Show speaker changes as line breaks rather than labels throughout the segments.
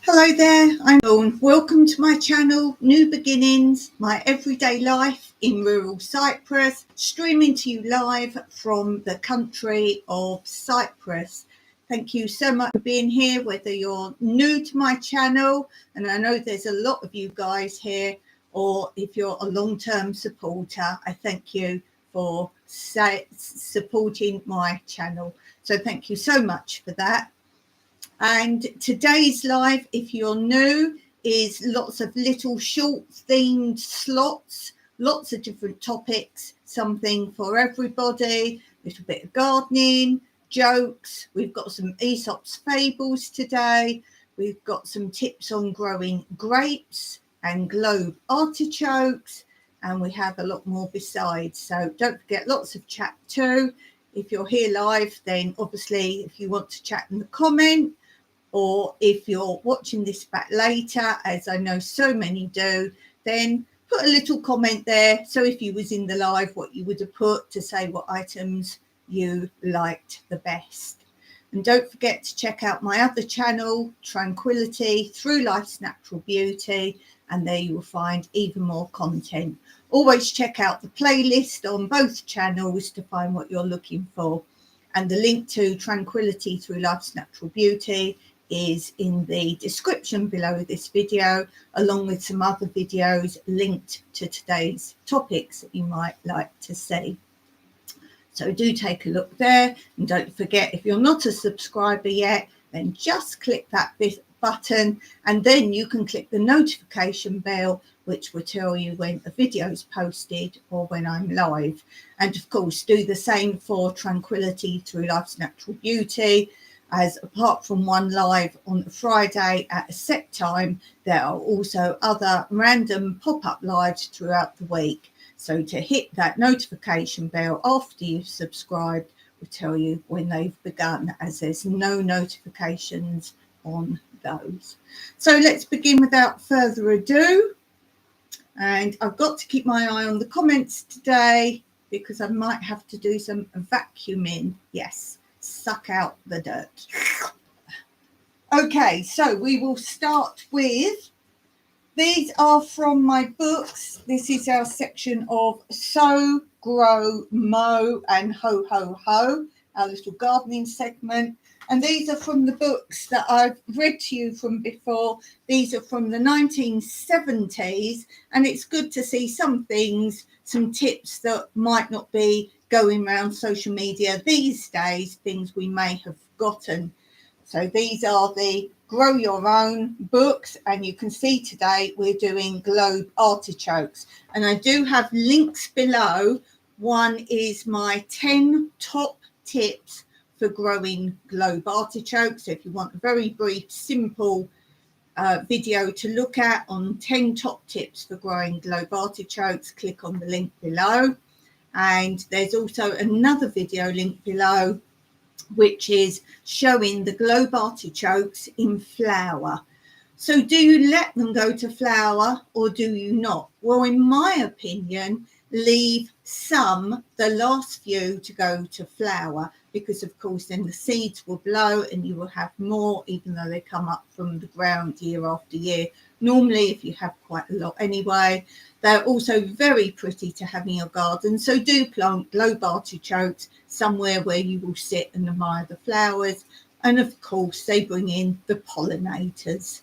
Hello there, I'm Dawn. Welcome to my channel, New Beginnings, my everyday life in rural Cyprus, streaming to you live from the country of Cyprus. Thank you so much for being here, whether you're new to my channel, and I know there's a lot of you guys here, or if you're a long-term supporter, I thank you for supporting my channel. So thank you so much for that. And today's live, if you're new, is lots of little short themed slots, lots of different topics, something for everybody, a little bit of gardening, jokes. We've got some Aesop's fables today. We've got some tips on growing grapes and globe artichokes, and we have a lot more besides. So don't forget, lots of chat too. If you're here live, then obviously if you want to chat in the comment, or if you're watching this back later, as I know so many do, then put a little comment there. So if you was in the live, what you would have put to say what items you liked the best. And don't forget to check out my other channel, Tranquillity, Through Life's Natural Beauty, and there you will find even more content. Always check out the playlist on both channels to find what you're looking for. And the link to Tranquillity, Through Life's Natural Beauty is in the description below this video, along with some other videos linked to today's topics that you might like to see. So do take a look there, and don't forget, if you're not a subscriber yet, then just click that button, and then you can click the notification bell, which will tell you when a video is posted or when I'm live. And of course, do the same for Tranquillity Through Life's Natural Beauty, as apart from one live on a Friday at a set time, there are also other random pop-up lives throughout the week. So to hit that notification bell after you've subscribed will tell you when they've begun, as there's no notifications on those. So let's begin without further ado. And I've got to keep my eye on the comments today because I might have to do some vacuuming. Yes. Suck out the dirt. Okay, so we will start with, these are from my books. This is our section of Sow, Grow, Mow and Ho Ho Ho, our little gardening segment. And these are from the books that I've read to you from before. These are from the 1970s, and it's good to see some things, some tips that might not be going around social media these days, things we may have forgotten. So these are the Grow Your Own books, and you can see today we're doing globe artichokes, and I do have links below. One is my 10 top tips for growing globe artichokes. So if you want a very brief, simple video to look at on 10 top tips for growing globe artichokes, click on the link below. And there's also another video link below, which is showing the globe artichokes in flower. So do you let them go to flower or do you not? Well, in my opinion, leave some, the last few, to go to flower, because of course then the seeds will blow and you will have more, even though they come up from the ground year after year. Normally, if you have quite a lot anyway. They're also very pretty to have in your garden. So do plant globe artichokes somewhere where you will sit and admire the flowers. And of course, they bring in the pollinators.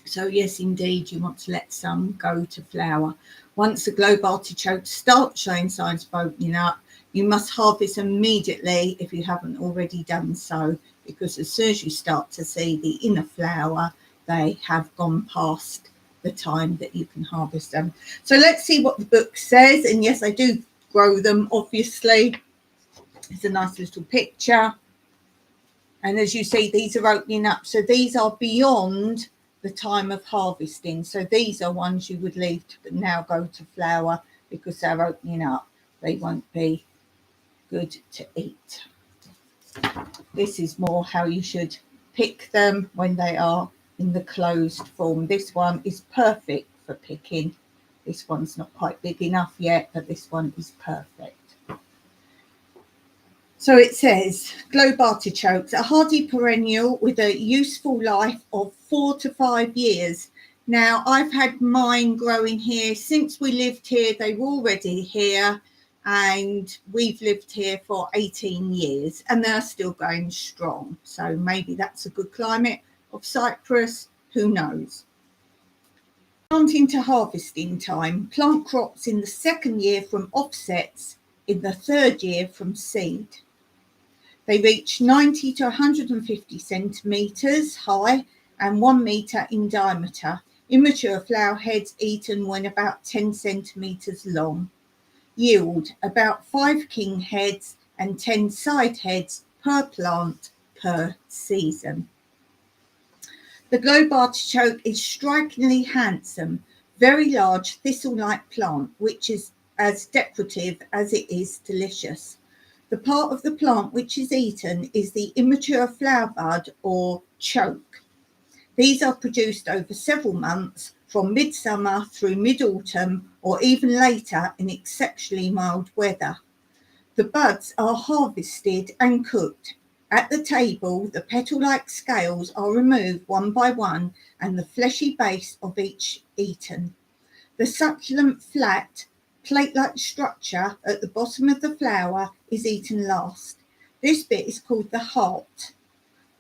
So yes, indeed, you want to let some go to flower. Once the globe artichokes start showing signs of opening up, you must harvest immediately if you haven't already done so, because as soon as you start to see the inner flower, they have gone past the time that you can harvest them. So let's see what the book says. And yes, I do grow them, obviously. It's a nice little picture. And as you see, these are opening up. So these are beyond the time of harvesting. So these are ones you would leave to now go to flower because they're opening up. They won't be good to eat. This is more how you should pick them when they are in the closed form. This one is perfect for picking. This one's not quite big enough yet, but this one is perfect. So it says, globe artichokes, a hardy perennial with a useful life of 4 to 5 years. Now, I've had mine growing here since we lived here. They were already here, and we've lived here for 18 years, and they're still going strong. So maybe that's a good climate of Cyprus. Who knows? Planting to harvesting time. Plant crops in the second year from offsets, in the third year from seed. They reach 90 to 150 centimetres high and 1 metre in diameter. Immature flower heads eaten when about 10 centimetres long. Yield about 5 king heads and 10 side heads per plant per season. The globe artichoke is strikingly handsome, very large thistle-like plant, which is as decorative as it is delicious. The part of the plant which is eaten is the immature flower bud or choke. These are produced over several months, from midsummer through mid-autumn or even later in exceptionally mild weather. The buds are harvested and cooked. At the table, the petal-like scales are removed one by one and the fleshy base of each eaten. The succulent, flat, plate-like structure at the bottom of the flower is eaten last. This bit is called the heart.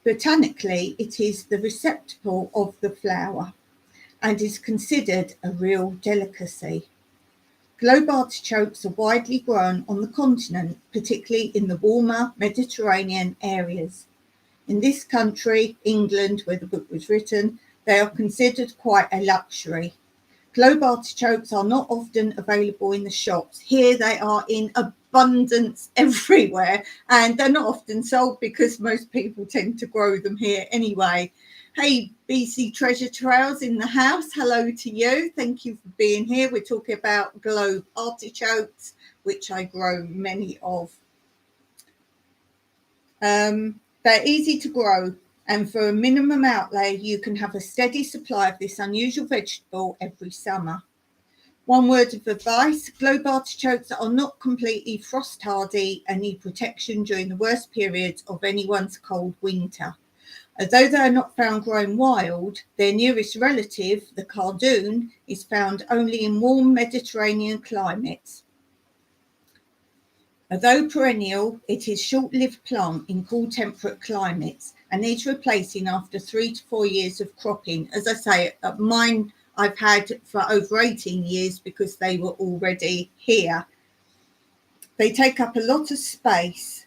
Botanically, it is the receptacle of the flower and is considered a real delicacy. Globe artichokes are widely grown on the continent, particularly in the warmer Mediterranean areas. In this country, England, where the book was written, they are considered quite a luxury. Globe artichokes are not often available in the shops. Here they are in abundance everywhere, and they're not often sold because most people tend to grow them here anyway. Hey, BC Treasure Trails in the house, hello to you. Thank you for being here. We're talking about globe artichokes, which I grow many of. They're easy to grow, and for a minimum outlay, you can have a steady supply of this unusual vegetable every summer. One word of advice, globe artichokes are not completely frost hardy and need protection during the worst periods of anyone's cold winter. Although they are not found growing wild, their nearest relative, the cardoon, is found only in warm Mediterranean climates. Although perennial, it is a short-lived plant in cool temperate climates and needs replacing after 3 to 4 years of cropping. As I say, mine I've had for over 18 years because they were already here. They take up a lot of space.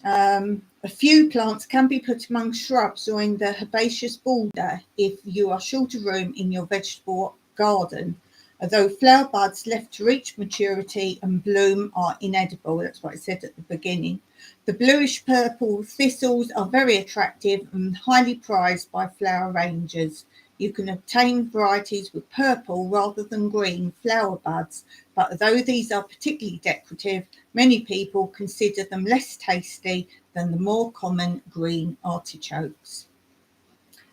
A few plants can be put among shrubs or in the herbaceous border if you are short of room in your vegetable garden. Although flower buds left to reach maturity and bloom are inedible, that's what I said at the beginning. The bluish purple thistles are very attractive and highly prized by flower rangers. You can obtain varieties with purple rather than green flower buds, but although these are particularly decorative, many people consider them less tasty than the more common green artichokes.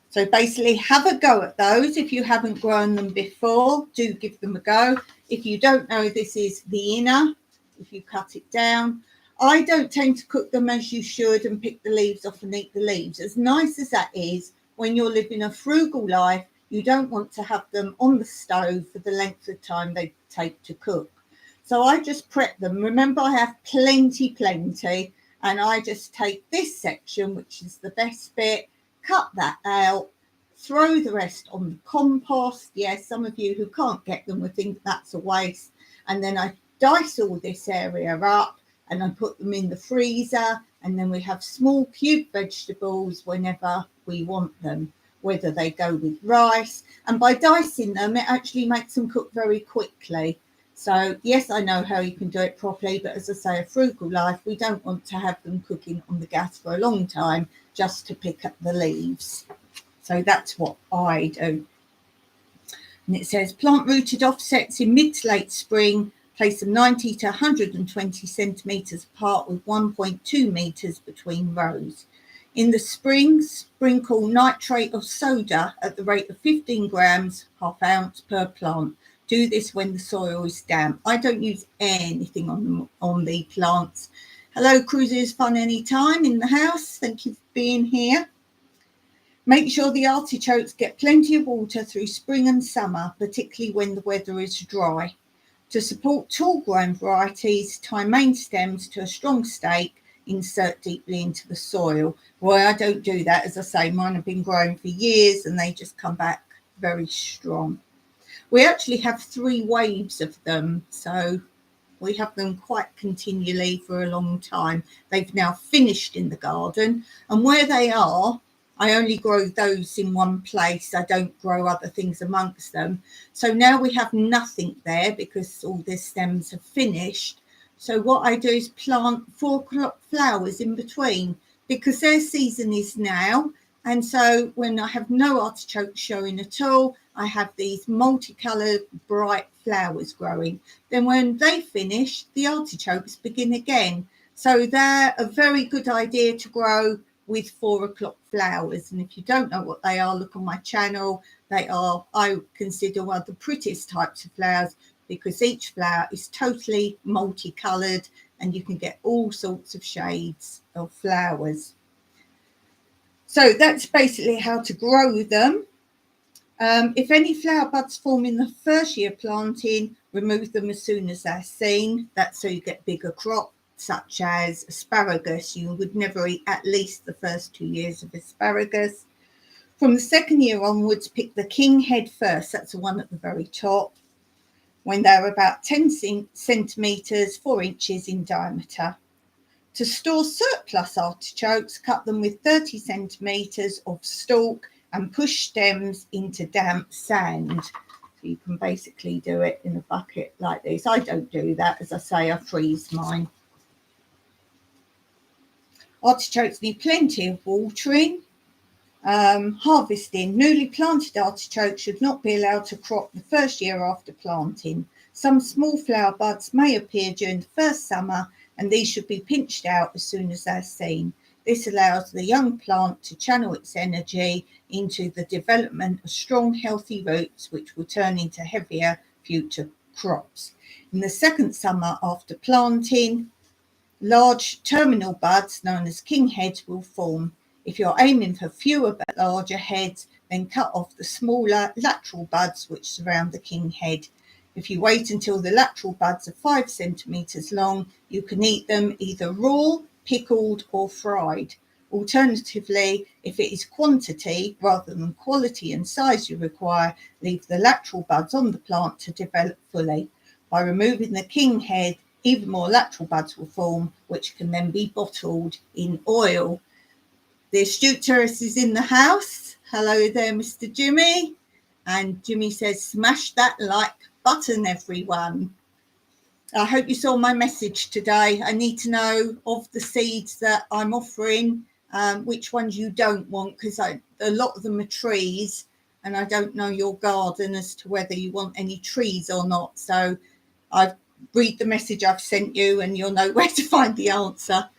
So basically have a go at those. If you haven't grown them before, do give them a go. If you don't know, this is the inner, if you cut it down. I don't tend to cook them as you should and pick the leaves off and eat the leaves. As nice as that is, when you're living a frugal life, you don't want to have them on the stove for the length of time they take to cook. So I just prep them. Remember, I have plenty, and I just take this section, which is the best bit, cut that out, throw the rest on the compost. Yes, some of you who can't get them would think that's a waste. And then I dice all this area up and I put them in the freezer, and then we have small cube vegetables whenever we want them, whether they go with rice. And by dicing them, it actually makes them cook very quickly. So yes, I know how you can do it properly, but as I say, a frugal life, we don't want to have them cooking on the gas for a long time just to pick up the leaves. So that's what I do. And it says plant rooted offsets in mid to late spring, place them 90 to 120 centimetres apart with 1.2 metres between rows. In the spring, sprinkle nitrate of soda at the rate of 15 grams, half ounce per plant. Do this when the soil is damp. I don't use anything on the plants. Hello, Cruisers Fun Anytime in the house. Thank you for being here. Make sure the artichokes get plenty of water through spring and summer, particularly when the weather is dry. To support tall-grown varieties, tie main stems to a strong stake, insert deeply into the soil. Well, I don't do that. As I say, mine have been growing for years and they just come back very strong. We actually have 3 waves of them, so we have them quite continually for a long time. They've now finished in the garden, and where they are, I only grow those in one place. I don't grow other things amongst them. So now we have nothing there because all the stems have finished. So what I do is plant 4 o'clock flowers in between because their season is now. And so when I have no artichokes showing at all, I have these multicoloured bright flowers growing. Then when they finish, the artichokes begin again. So they're a very good idea to grow with 4 o'clock flowers. And if you don't know what they are, look on my channel. They are, I consider, one of the prettiest types of flowers because each flower is totally multicoloured and you can get all sorts of shades of flowers. So that's basically how to grow them. If any flower buds form in the first year planting, remove them as soon as they're seen. That's so you get bigger crops, such as asparagus. You would never eat at least the first 2 years of asparagus. From the second year onwards, pick the king head first. That's the one at the very top, when they're about 10 centimetres, 4 inches in diameter. To store surplus artichokes, cut them with 30 centimetres of stalk and push stems into damp sand. So you can basically do it in a bucket like this. I don't do that. As I say, I freeze mine. Artichokes need plenty of watering. Harvesting. Newly planted artichokes should not be allowed to crop the first year after planting. Some small flower buds may appear during the first summer, and these should be pinched out as soon as they're seen. This allows the young plant to channel its energy into the development of strong, healthy roots, which will turn into heavier future crops. In the second summer after planting, large terminal buds, known as king heads, will form. If you're aiming for fewer but larger heads, then cut off the smaller lateral buds which surround the king head. If you wait until the lateral buds are 5 centimetres long, you can eat them either raw, pickled or fried. Alternatively, if it is quantity rather than quality and size you require, leave the lateral buds on the plant to develop fully. By removing the king head, even more lateral buds will form, which can then be bottled in oil. The astute tourist is in the house. Hello there, Mr. Jimmy. And Jimmy says, smash that like button, everyone. I hope you saw my message today. I need to know of the seeds that I'm offering, which ones you don't want, because a lot of them are trees, and I don't know your garden as to whether you want any trees or not. So I've read the message I've sent you and you'll know where to find the answer.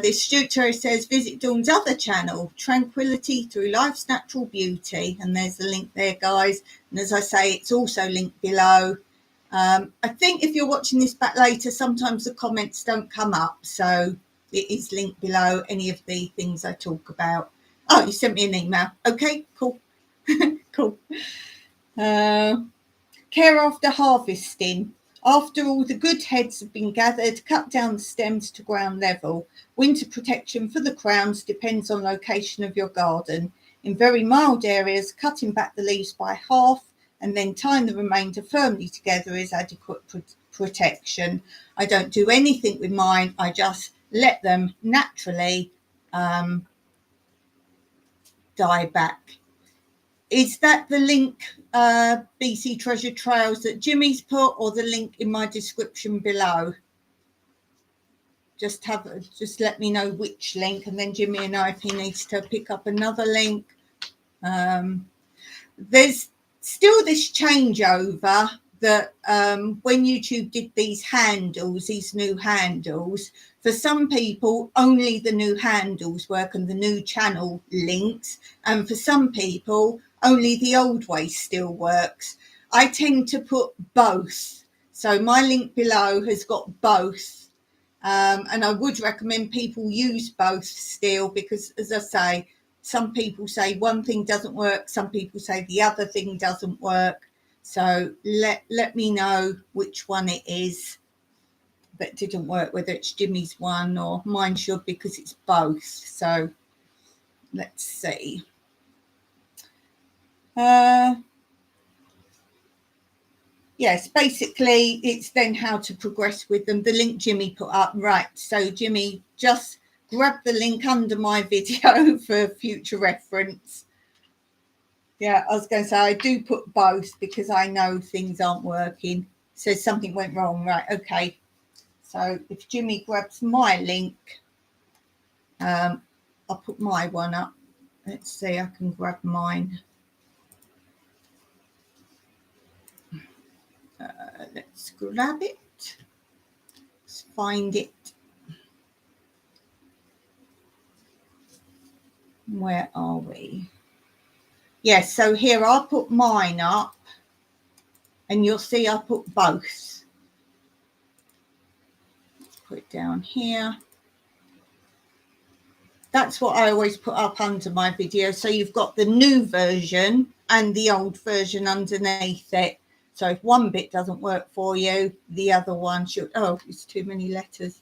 This Stuto says, visit Dawn's other channel, Tranquillity Through Life's Natural Beauty. And there's the link there, guys. And as I say, it's also linked below. I think if you're watching this back later, sometimes the comments don't come up. So it is linked below any of the things I talk about. Oh, you sent me an email. Okay, cool. Cool. Care after harvesting. After all the good heads have been gathered, cut down the stems to ground level. Winter protection for the crowns depends on location of your garden. In very mild areas, cutting back the leaves by half and then tying the remainder firmly together is adequate protection. I don't do anything with mine. I just let them naturally die back. Is that the link, BC Treasure Trails, that Jimmy's put, or the link in my description below? Just let me know which link, and then Jimmy and I, if he needs to pick up another link. There's still this changeover that when YouTube did these new handles, for some people, only the new handles work and the new channel links. And for some people, only the old way still works. I tend to put both. So my link below has got both And I would recommend people use both still, because as I say, some people say one thing doesn't work, some people say the other thing doesn't work. So let me know which one it is that didn't work, whether it's Jimmy's one or mine should, because it's both. So let's see. Yes, basically it's then how to progress with them. The link Jimmy put up, right? So Jimmy, just grab the link under my video for future reference. Yeah, I was going to say I do put both because I know things aren't working. So something went wrong, right? Okay. So if Jimmy grabs my link, I'll put my one up. Let's see, I can grab mine. Let's grab it. Let's find it. Where are we? Yes, so here I'll put mine up and you'll see I put both. Let's put it down here. That's what I always put up under my video. So you've got the new version and the old version underneath it. So if one bit doesn't work for you, the other one should. Oh, it's too many letters.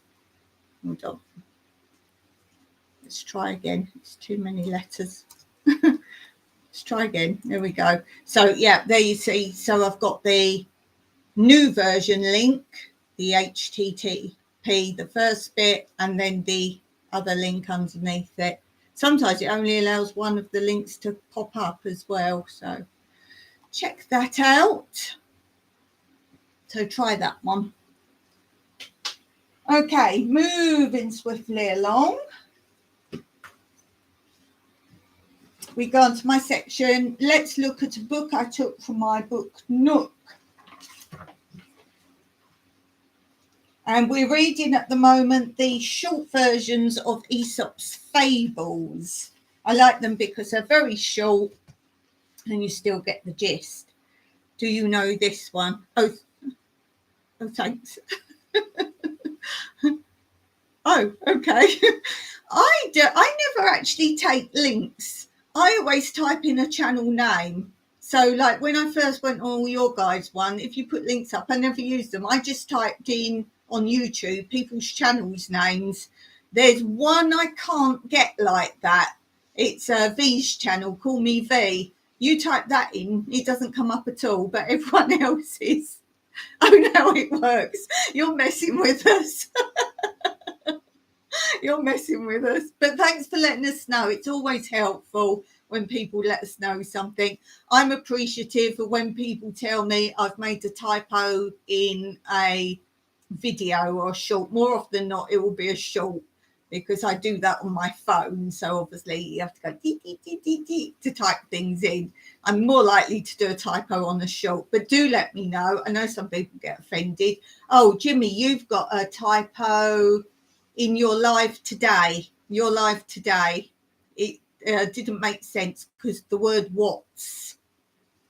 Hold on. Let's try again. It's too many letters. Let's try again. There we go. So yeah, there you see. So I've got the new version link, the HTTP, the first bit, and then the other link underneath it. Sometimes it only allows one of the links to pop up as well. So check that out. So try that one. Okay, moving swiftly along. We go on to my section. Let's look at a book I took from my book Nook. And we're reading at the moment the short versions of Aesop's fables. I like them because they're very short and you still get the gist. Do you know this one? Oh thanks. Oh, okay. I never actually take links. I always type in a channel name. So like when I first went on your guys' one, if you put links up, I never used them. I just typed in on YouTube people's channels names. There's one I can't get like that. It's V's channel, Call Me V. You type that in, it doesn't come up at all, but everyone else's. Oh no, it works. You're messing with us. You're messing with us. But thanks for letting us know. It's always helpful when people let us know something. I'm appreciative of when people tell me I've made a typo in a video or a short. More often than not, it will be a short because I do that on my phone. So obviously you have to go dee, dee, dee, dee, dee, to type things in. I'm more likely to do a typo on a short, but do let me know. I know some people get offended. Oh, Jimmy, you've got a typo in your live today. Your live today. It didn't make sense because the word what's,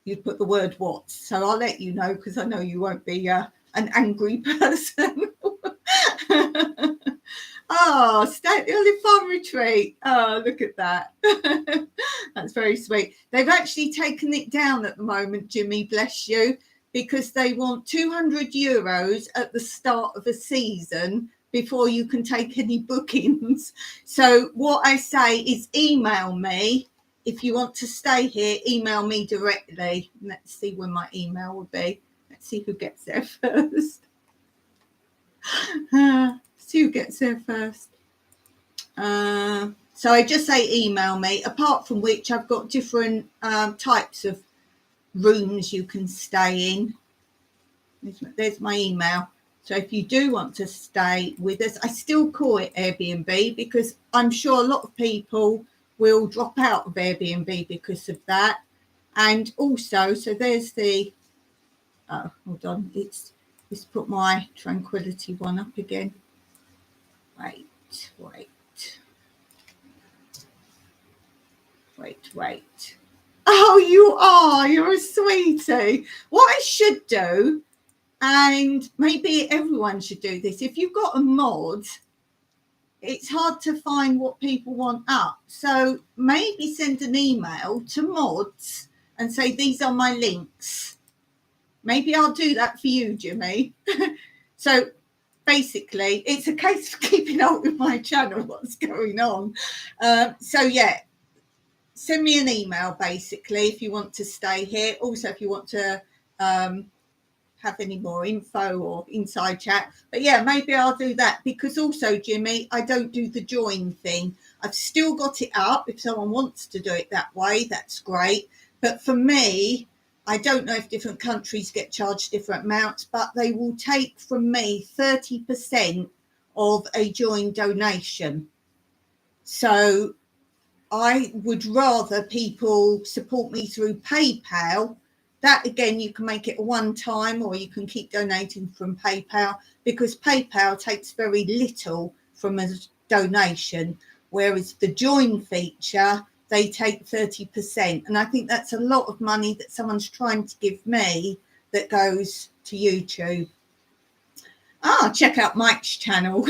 you put the word what's. So I'll let you know because I know you won't be an angry person. Oh, Stanley Farm Retreat. Oh, look at that. That's very sweet. They've actually taken it down at the moment, Jimmy, bless you, because they want €200 at the start of a season before you can take any bookings. So what I say is email me. If you want to stay here, email me directly. Let's see when my email will be. Let's see who gets there first. See who gets there first. So I just say email me, apart from which I've got different types of rooms you can stay in. There's my email. So if you do want to stay with us, I still call it Airbnb because I'm sure a lot of people will drop out of Airbnb because of that. And also, so there's the, oh, hold on, let's put my Tranquillity one up again. Wait. Oh, you are. You're a sweetie. What I should do And maybe everyone should do this. If you've got a mod, it's hard to find what people want up. So maybe send an email to mods and say, these are my links. Maybe I'll do that for you, Jimmy. So basically, it's a case of keeping up with my channel, what's going on. So yeah, send me an email, basically, if you want to stay here. Also, if you want to have any more info or inside chat. But yeah, maybe I'll do that, because also, Jimmy, I don't do the join thing. I've still got it up. If someone wants to do it that way, that's great. But for me, I don't know if different countries get charged different amounts, but they will take from me 30% of a join donation. So I would rather people support me through PayPal. That, again, you can make it a one time, or you can keep donating from PayPal, because PayPal takes very little from a donation, whereas the join feature, they take 30%. And I think that's a lot of money that someone's trying to give me that goes to YouTube. Check out Mike's channel.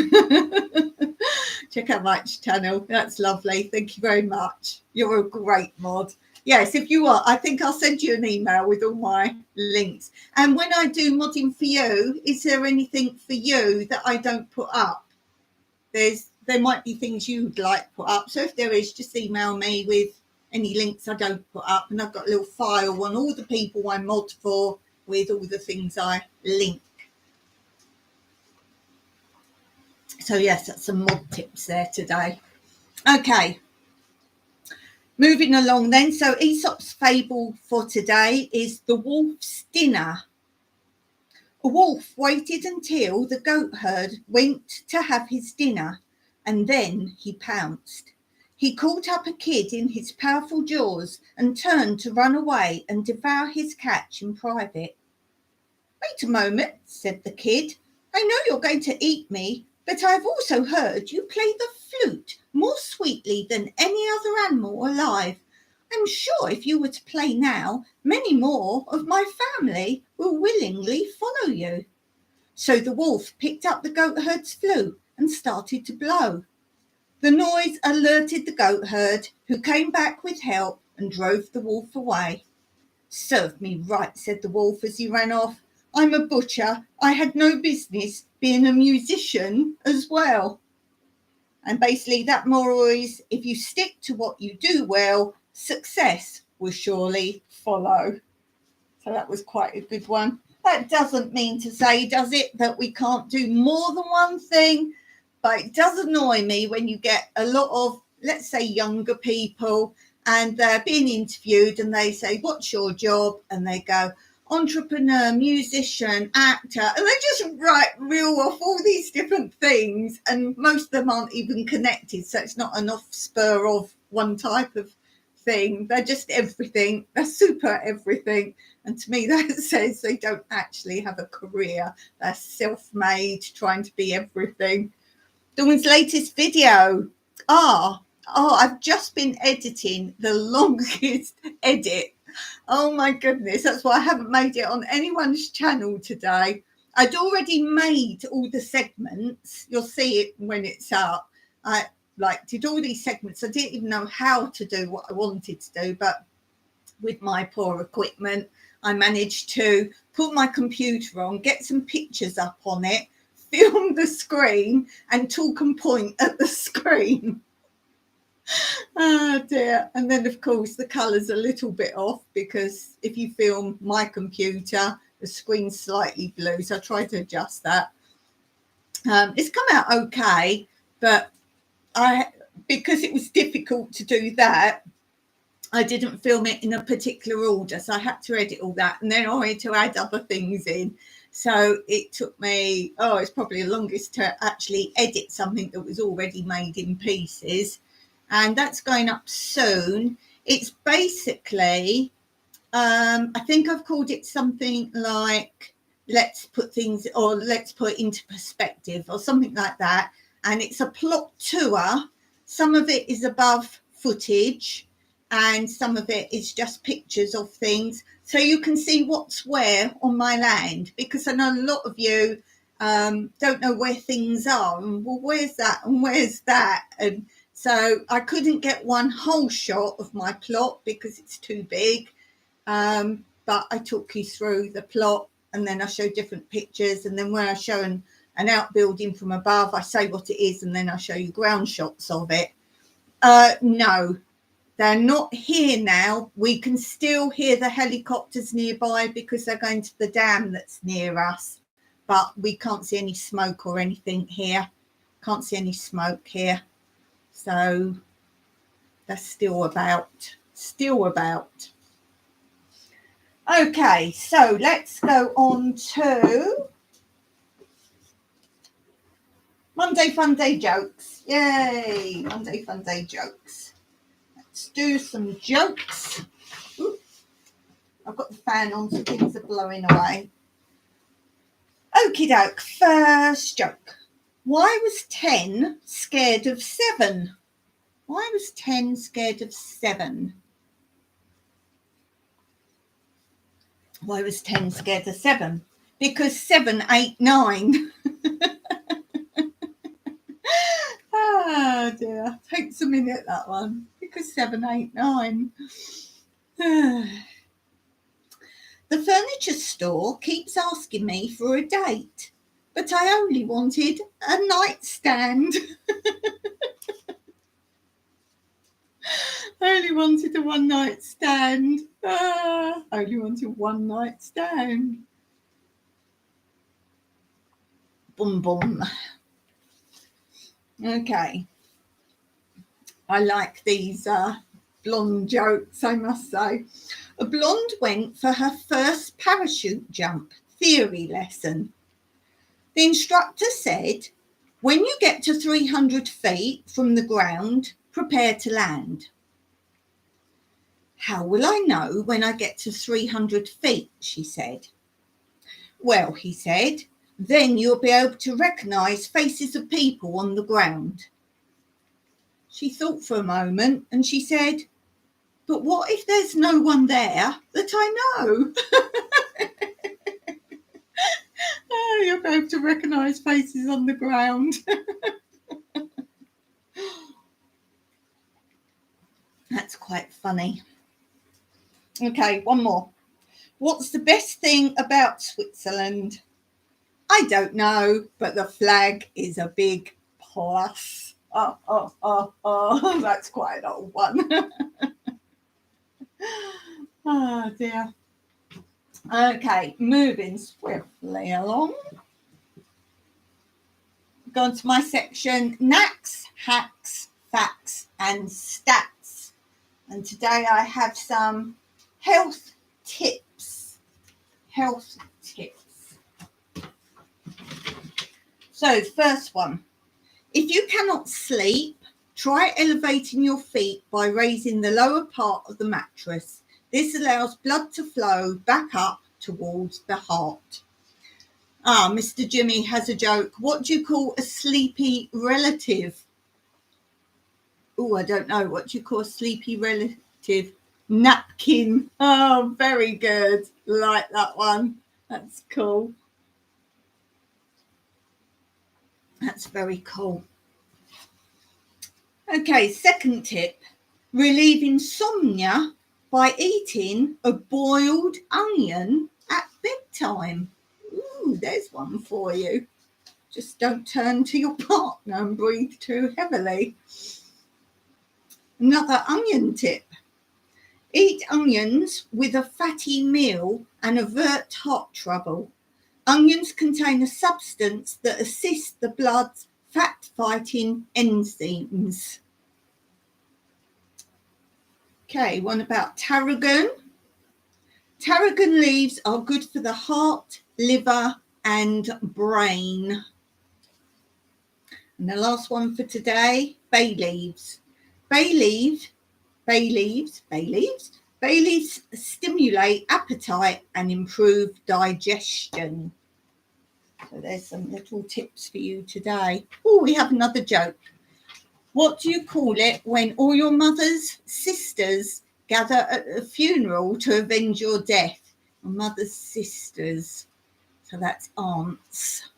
Check out Mike's channel. That's lovely. Thank you very much. You're a great mod. Yes, if you are, I think I'll send you an email with all my links. And when I do modding for you, is there anything for you that I don't put up? There might be things you'd like put up. So if there is, just email me with any links I don't put up. And I've got a little file on all the people I mod for with all the things I link. So yes, that's some mod tips there today. Okay. Moving along then, so Aesop's fable for today is The Wolf's Dinner. A wolf waited until the goat herd went to have his dinner, and then he pounced. He caught up a kid in his powerful jaws and turned to run away and devour his catch in private. Wait a moment, said the kid. I know you're going to eat me, but I've also heard you play the flute more sweetly than any other animal alive. I'm sure if you were to play now, many more of my family will willingly follow you. So the wolf picked up the goat herd's flute and started to blow. The noise alerted the goat herd, who came back with help and drove the wolf away. Served me right, said the wolf as he ran off. I'm a butcher. I had no business being a musician as well. And basically that moral is, if you stick to what you do well, success will surely follow. So that was quite a good one. That doesn't mean to say, does it, that we can't do more than one thing? But it does annoy me when you get a lot of, let's say, younger people, and they're being interviewed and they say, what's your job? And they go, entrepreneur, musician, actor, and they just reel off all these different things, and most of them aren't even connected, so it's not an offspur of one type of thing. They're just everything. They're super everything. And to me, that says they don't actually have a career. They're self-made, trying to be everything. Dawn's latest video. I've just been editing the longest edit. Oh my goodness, that's why I haven't made it on anyone's channel today. I'd already made all the segments. You'll see it when it's up. I did all these segments. I didn't even know how to do what I wanted to do, but with my poor equipment, I managed to put my computer on, get some pictures up on it, film the screen and talk and point at the screen. Oh dear. And then of course the colour's a little bit off, because if you film my computer, the screen's slightly blue, so I try to adjust that. It's come out okay, but because it was difficult to do that, I didn't film it in a particular order, so I had to edit all that, and then I wanted to add other things in. So it took me, it's probably the longest to actually edit something that was already made in pieces. And that's going up soon. It's basically, I think I've called it something like, let's put it into perspective or something like that. And it's a plot tour. Some of it is above footage. and some of it is just pictures of things, so you can see what's where on my land, because I know a lot of you don't know where things are, and well, where's that and where's that, and so I couldn't get one whole shot of my plot because it's too big, but I took you through the plot, and then I show different pictures, and then when I show an outbuilding from above, I say what it is, and then I show you ground shots of it. No, they're not here now. We can still hear the helicopters nearby because they're going to the dam that's near us, but we can't see any smoke or anything here. Can't see any smoke here. So that's still about. Okay, so let's go on to Monday Fun Day jokes. Yay, Monday Fun Day jokes. Let's do some jokes. Ooh, I've got the fan on so things are blowing away. Okie doke, first joke. Why was 10 scared of 7? Why was 10 scared of 7? Why was 10 scared of 7? Because 7, 8, 9. Oh dear, takes a minute that one. Because 7, 8, 9. The furniture store keeps asking me for a date, but I only wanted a nightstand. I only wanted a one night stand. I only wanted one night stand. Boom, boom. Okay. I like these blonde jokes, I must say. A blonde went for her first parachute jump theory lesson. The instructor said, when you get to 300 feet from the ground, prepare to land. How will I know when I get to 300 feet, she said. Well, he said, then you'll be able to recognise faces of people on the ground. She thought for a moment and she said, but what if there's no one there that I know? Oh, you'll be able to recognise faces on the ground. That's quite funny. Okay, one more. What's the best thing about Switzerland? I don't know, but the flag is a big plus. Oh, that's quite an old one. Oh dear. Okay, moving swiftly along. Go on to my section, knacks, hacks, facts and stats. And today I have some health tips. So first one, if you cannot sleep, try elevating your feet by raising the lower part of the mattress. This allows blood to flow back up towards the heart. Mr. Jimmy has a joke. What do you call a sleepy relative? Oh, I don't know. What do you call a sleepy relative? Napkin. Oh, very good. Like that one. That's cool. That's very cool. Okay, second tip. Relieve insomnia by eating a boiled onion at bedtime. Ooh, there's one for you. Just don't turn to your partner and breathe too heavily. Another onion tip. Eat onions with a fatty meal and avert heart trouble. Onions contain a substance that assists the blood's fat-fighting enzymes. Okay, one about tarragon. Tarragon leaves are good for the heart, liver, and brain. And the last one for today, bay leaves. Bay leaves stimulate appetite and improve digestion. So there's some little tips for you today. Oh, we have another joke. What do you call it when all your mother's sisters gather at a funeral to avenge your death? Your mother's sisters. So that's aunts.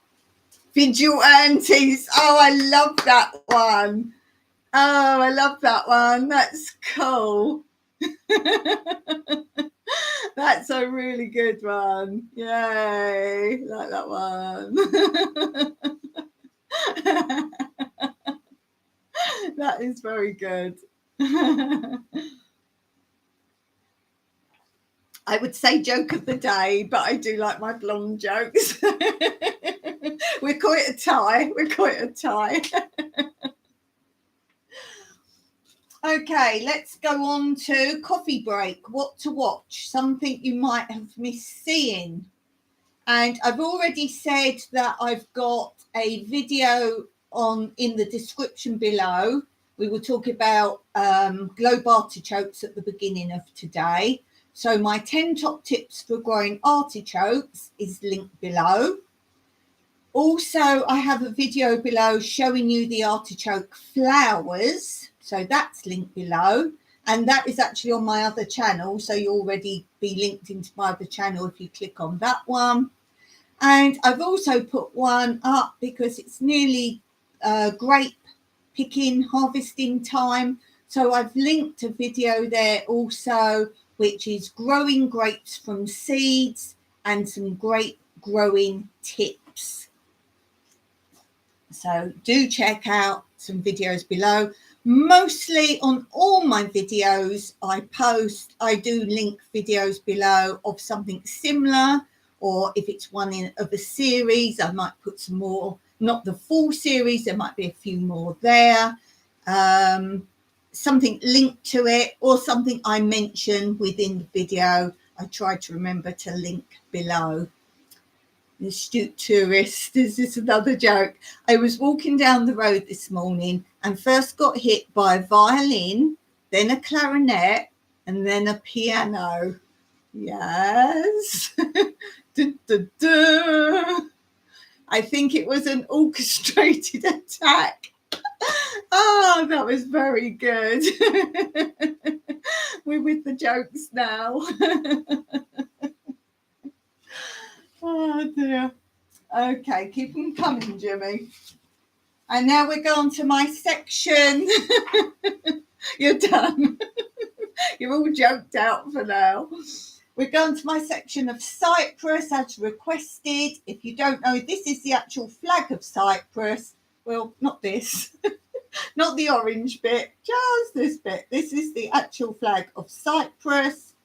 Vigilantes. Oh, I love that one. Oh, I love that one. That's cool. That's a really good one. Yay. Like that one. That is very good. I would say joke of the day, but I do like my blonde jokes. We're quite a tie. Okay, let's go on to coffee break. What to watch? Something you might have missed seeing. And I've already said that I've got a video in the description below. We will talk about globe artichokes at the beginning of today. So my 10 top tips for growing artichokes is linked below. Also, I have a video below showing you the artichoke flowers. So that's linked below. And that is actually on my other channel. So you'll already be linked into my other channel if you click on that one. And I've also put one up because it's nearly grape picking, harvesting time. So I've linked a video there also, which is growing grapes from seeds and some grape growing tips. So do check out some videos below. Mostly on all my videos I do link videos below of something similar, or if it's one of a series, I might put some more, not the full series, there might be a few more there. Something linked to it or something I mention within the video, I try to remember to link below. The astute tourist. This is another joke. I was walking down the road this morning and first got hit by a violin, then a clarinet, and then a piano. Yes. Du, du, du. I think it was an orchestrated attack. Oh, that was very good. We're with the jokes now. Oh dear. Okay, keep them coming, Jimmy. And now we're going to my section. You're done. You're all joked out for now. We're going to my section of Cyprus as requested. If you don't know, this is the actual flag of Cyprus. Well, not this. Not the orange bit, just this bit. This is the actual flag of Cyprus.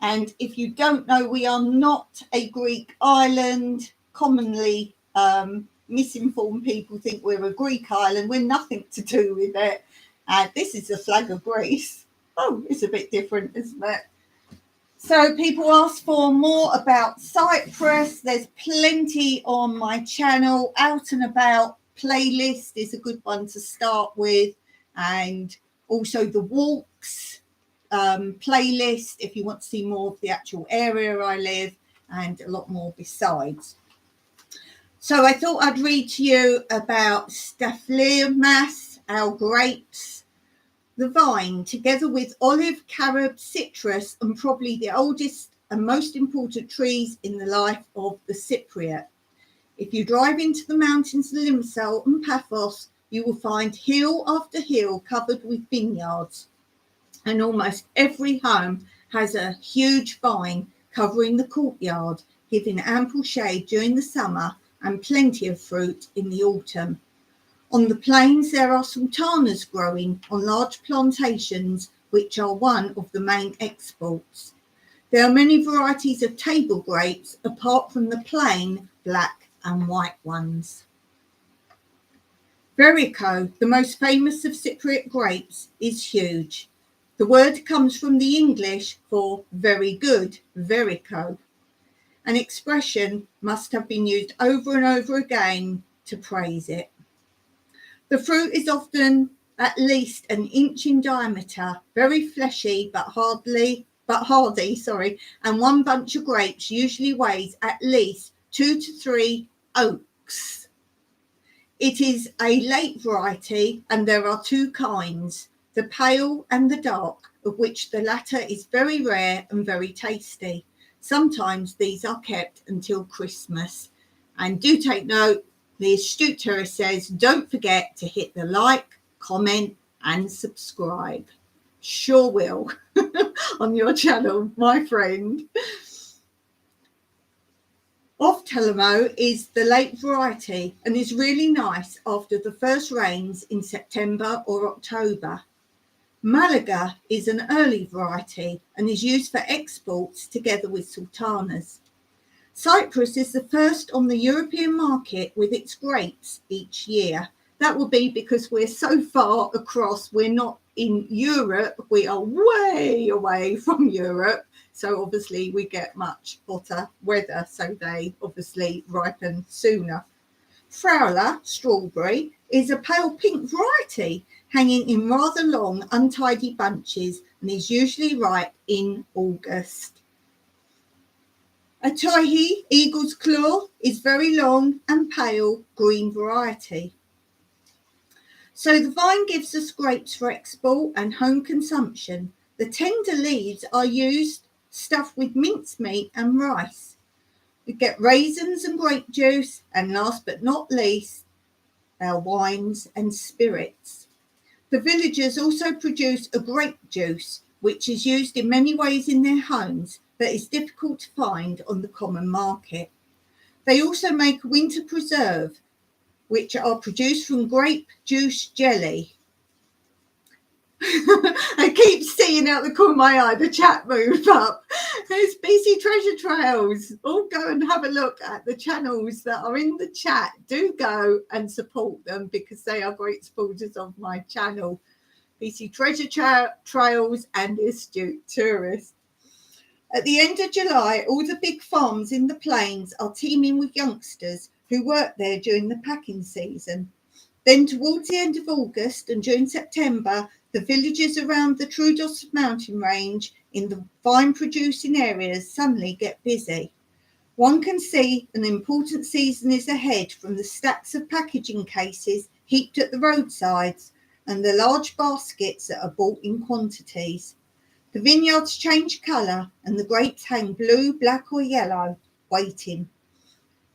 And if you don't know, we are not a Greek island. Commonly, misinformed people think we're a Greek island. We're nothing to do with it. And this is the flag of Greece. Oh, it's a bit different, isn't it? So people ask for more about Cyprus. There's plenty on my channel. Out and About playlist is a good one to start with. And also the walks playlist if you want to see more of the actual area I live, and a lot more besides. So I thought I'd read to you about Staphylomas, our grapes, the vine, together with olive, carob, citrus, and probably the oldest and most important trees in the life of the Cypriot. If you drive into the mountains of Limsel and Paphos, you will find hill after hill covered with vineyards. And almost every home has a huge vine covering the courtyard, giving ample shade during the summer and plenty of fruit in the autumn. On the plains, there are sultanas growing on large plantations, which are one of the main exports. There are many varieties of table grapes, apart from the plain black and white ones. Verico, the most famous of Cypriot grapes, is huge. The word comes from the English for very good, verico. An expression must have been used over and over again to praise it. The fruit is often at least an inch in diameter, very fleshy but hardy, and one bunch of grapes usually weighs at least 2 to 3 oaks. It is a late variety, and there are two kinds, the pale and the dark, of which the latter is very rare and very tasty. Sometimes these are kept until Christmas. And do take note, the astute tourist says, don't forget to hit the like, comment and subscribe. Sure will on your channel, my friend. Off-Telemo is the late variety and is really nice after the first rains in September or October. Malaga is an early variety and is used for exports together with sultanas. Cyprus is the first on the European market with its grapes each year. That will be because we're so far across, we're not in Europe, we are way away from Europe. So obviously we get much hotter weather, so they obviously ripen sooner. Frowler, strawberry, is a pale pink variety, hanging in rather long, untidy bunches and is usually ripe in August. Atahi, eagle's claw, is very long and pale green variety. So the vine gives us grapes for export and home consumption. The tender leaves are used stuffed with mincemeat and rice. We get raisins and grape juice, and last but not least, our wines and spirits. The villagers also produce a grape juice, which is used in many ways in their homes, but is difficult to find on the common market. They also make winter preserve, which are produced from grape juice jelly. I keep seeing out the corner of my eye the chat move up. There's BC Treasure Trails. All go and have a look at the channels that are in the chat. Do go and support them because they are great supporters of my channel. BC Treasure Trails and Astute Tourist. At the end of July, all the big farms in the plains are teeming with youngsters who work there during the packing season. Then towards the end of August and during September, the villages around the Troodos mountain range in the vine-producing areas suddenly get busy. One can see an important season is ahead from the stacks of packaging cases heaped at the roadsides and the large baskets that are bought in quantities. The vineyards change colour and the grapes hang blue, black or yellow, waiting.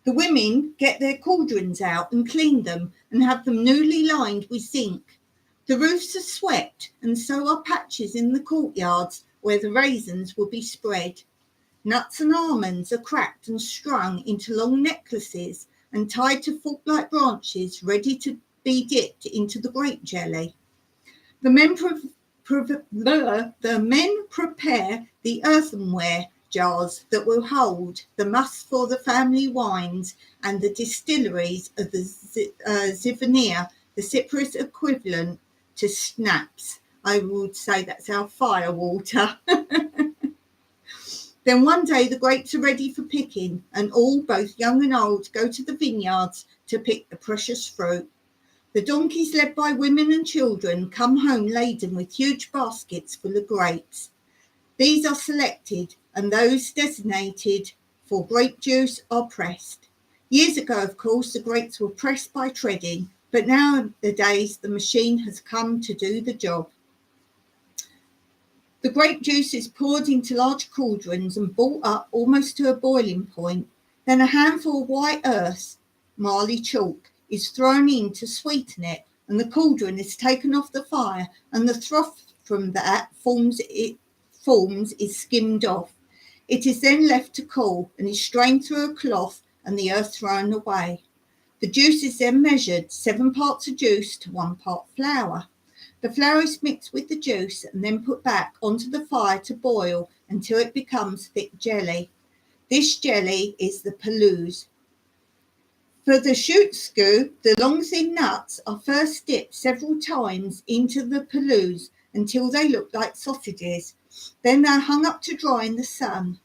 The women get their cauldrons out and clean them and have them newly lined with zinc. The roofs are swept and so are patches in the courtyards where the raisins will be spread. Nuts and almonds are cracked and strung into long necklaces and tied to fork-like branches ready to be dipped into the grape jelly. The men prepare the earthenware jars that will hold the must for the family wines and the distilleries of the Zivonia, the Cyprus equivalent to schnapps. I would say that's our fire water. Then one day the grapes are ready for picking and all, both young and old, go to the vineyards to pick the precious fruit. The donkeys led by women and children come home laden with huge baskets full of grapes. These are selected and those designated for grape juice are pressed. Years ago, of course, the grapes were pressed by treading, but nowadays the machine has come to do the job. The grape juice is poured into large cauldrons and brought up almost to a boiling point. Then a handful of white earth, marley chalk, is thrown in to sweeten it, and the cauldron is taken off the fire, and the froth from that forms is skimmed off. It is then left to cool and is strained through a cloth and the earth thrown away. The juice is then measured, 7 parts of juice to 1 part flour. The flour is mixed with the juice and then put back onto the fire to boil until it becomes thick jelly. This jelly is the pelouse. For the shootskoo, the long thin nuts are first dipped several times into the pelouse until they look like sausages. Then they're hung up to dry in the sun.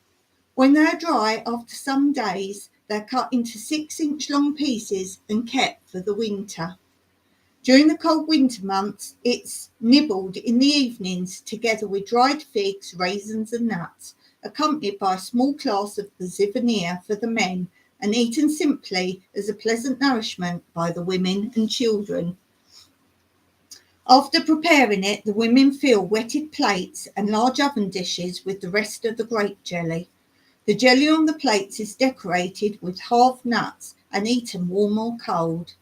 When they are dry after some days, they're cut into 6-inch long pieces and kept for the winter. During the cold winter months, it's nibbled in the evenings together with dried figs, raisins and nuts, accompanied by a small glass of the Zivonia for the men and eaten simply as a pleasant nourishment by the women and children. After preparing it, the women fill wetted plates and large oven dishes with the rest of the grape jelly. The jelly on the plates is decorated with halved nuts and eaten warm or cold.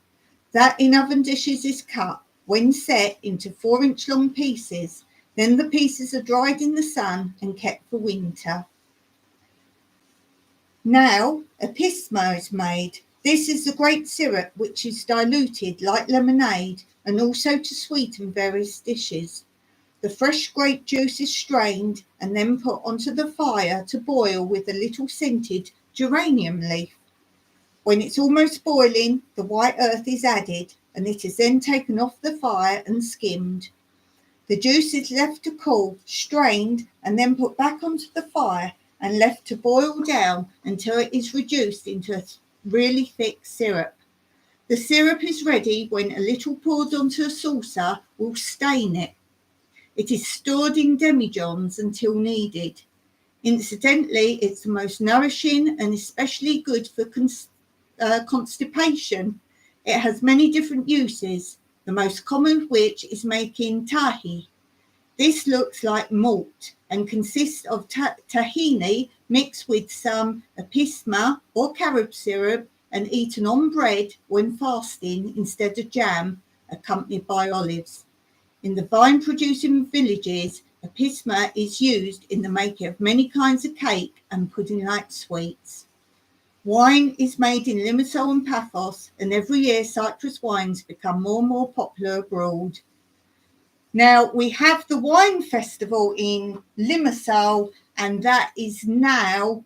That in oven dishes is cut, when set, into 4-inch long pieces. Then the pieces are dried in the sun and kept for winter. Now a pisma is made. This is the grape syrup which is diluted like lemonade and also to sweeten various dishes. The fresh grape juice is strained and then put onto the fire to boil with a little scented geranium leaf. When it's almost boiling, the white earth is added and it is then taken off the fire and skimmed. The juice is left to cool, strained, and then put back onto the fire and left to boil down until it is reduced into a really thick syrup. The syrup is ready when a little poured onto a saucer will stain it. It is stored in demijohns until needed. Incidentally, it's the most nourishing and especially good for constipation. It has many different uses, the most common of which is making tahi. This looks like malt and consists of tahini mixed with some pisma or carob syrup and eaten on bread when fasting instead of jam, accompanied by olives. In the vine-producing villages, pisma is used in the making of many kinds of cake and pudding-like sweets. Wine is made in Limassol and Paphos, and every year Cyprus wines become more and more popular abroad. Now, we have the wine festival in Limassol, and that is now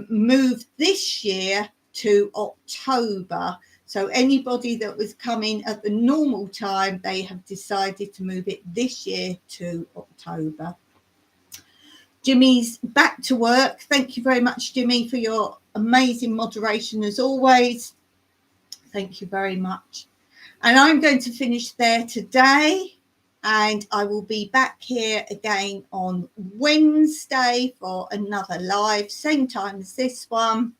moved this year to October. So anybody that was coming at the normal time, they have decided to move it this year to October. Jimmy's back to work. Thank you very much, Jimmy, for your amazing moderation as always. Thank you very much. And I'm going to finish there today. And I will be back here again on Wednesday for another live, same time as this one.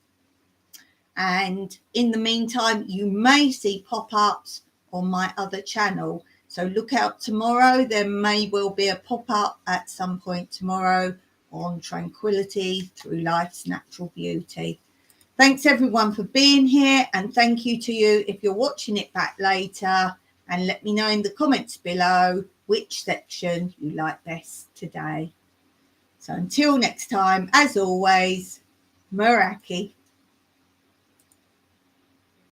And in the meantime, you may see pop-ups on my other channel. So look out tomorrow. There may well be a pop-up at some point tomorrow on Tranquillity through Life's Natural Beauty. Thanks everyone for being here, and thank you to you if you're watching it back later, and let me know in the comments below which section you like best today. So until next time, as always, Meraki.